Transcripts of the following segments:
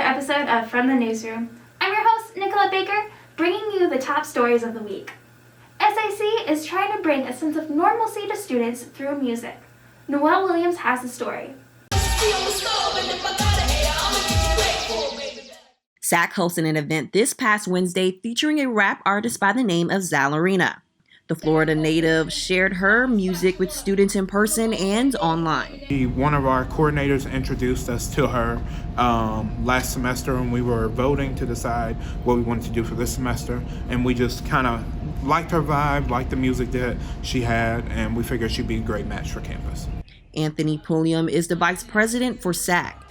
episode of From the Newsroom. I'm your host, Nicolette Baker, bringing you the top stories of the week. SIC is trying to bring a sense of normalcy to students through music. Noelle Williams has the story. SAC hosted an event this past Wednesday featuring a rap artist by the name of Zalarina. The Florida native shared her music with students in person and online. One of our coordinators introduced us to her last semester when we were voting to decide what we wanted to do for this semester. And we just kind of liked her vibe, liked the music that she had, and we figured she'd be a great match for campus. Anthony Pulliam is the vice president for SAC.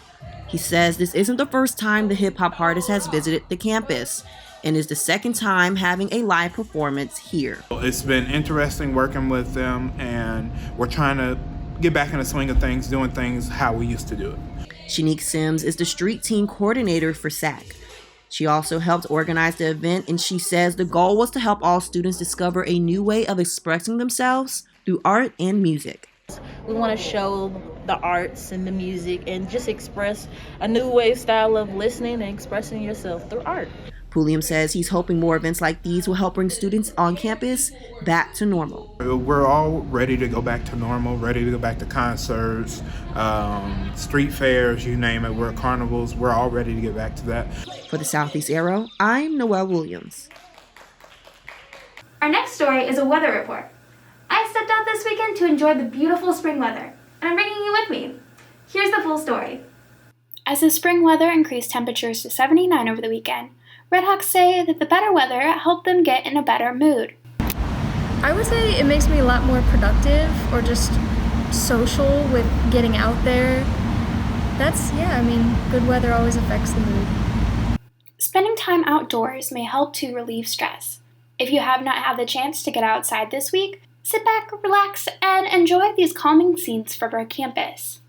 He says this isn't the first time the hip-hop artist has visited the campus, and is the second time having a live performance here. It's been interesting working with them, and we're trying to get back in the swing of things, doing things how we used to do it. Shanique Sims is the street team coordinator for SAC. She also helped organize the event, and she says the goal was to help all students discover a new way of expressing themselves through art and music. We want to show the arts and the music and just express a new way style of listening and expressing yourself through art. Pulliam says he's hoping more events like these will help bring students on campus back to normal. We're all ready to go back to normal, ready to go back to concerts, street fairs, you name it. We're at carnivals. We're all ready to get back to that. For the Southeast Arrow, I'm Noelle Williams. Our next story is a weather report. I stepped out this weekend to enjoy the beautiful spring weather, and I'm bringing you with me. Here's the full story. As the spring weather increased temperatures to 79 over the weekend, Redhawks say that the better weather helped them get in a better mood. I would say it makes me a lot more productive or just social with getting out there. Good weather always affects the mood. Spending time outdoors may help to relieve stress. If you have not had the chance to get outside this week, sit back, relax, and enjoy these calming scenes from our campus.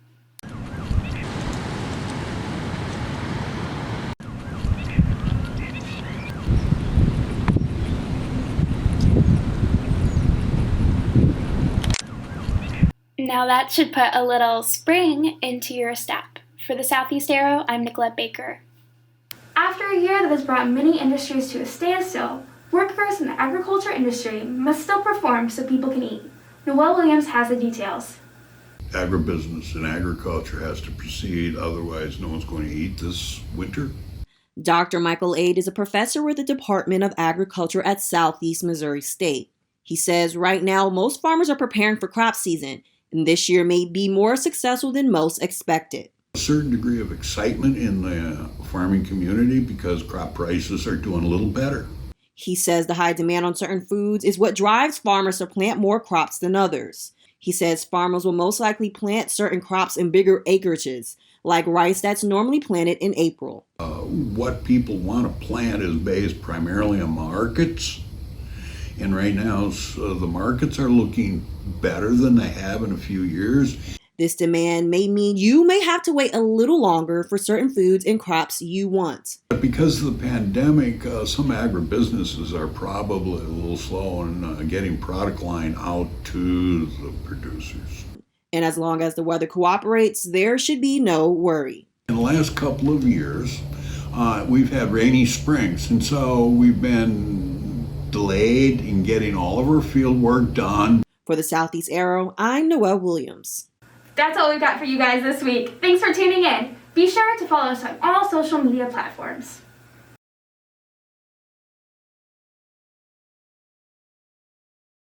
Now that should put a little spring into your step. For the Southeast Arrow, I'm Nicolette Baker. After a year that has brought many industries to a standstill, workers in the agriculture industry must still perform so people can eat. Noelle Williams has the details. Agribusiness and agriculture has to proceed, otherwise no one's going to eat this winter. Dr. Michael Aide is a professor with the Department of Agriculture at Southeast Missouri State. He says right now most farmers are preparing for crop season, and this year may be more successful than most expected. A certain degree of excitement in the farming community because crop prices are doing a little better. He says the high demand on certain foods is what drives farmers to plant more crops than others. He says farmers will most likely plant certain crops in bigger acreages, like rice that's normally planted in April. What people want to plant is based primarily on markets. And right now, the markets are looking better than they have in a few years. This demand may mean you may have to wait a little longer for certain foods and crops you want. But because of the pandemic, some agribusinesses are probably a little slow in getting product line out to the producers. And as long as the weather cooperates, there should be no worry. In the last couple of years, we've had rainy springs, and so we've been delayed in getting all of our field work done. For the Southeast Arrow, I'm Noelle Williams. That's all we've got for you guys this week. Thanks for tuning in. Be sure to follow us on all social media platforms.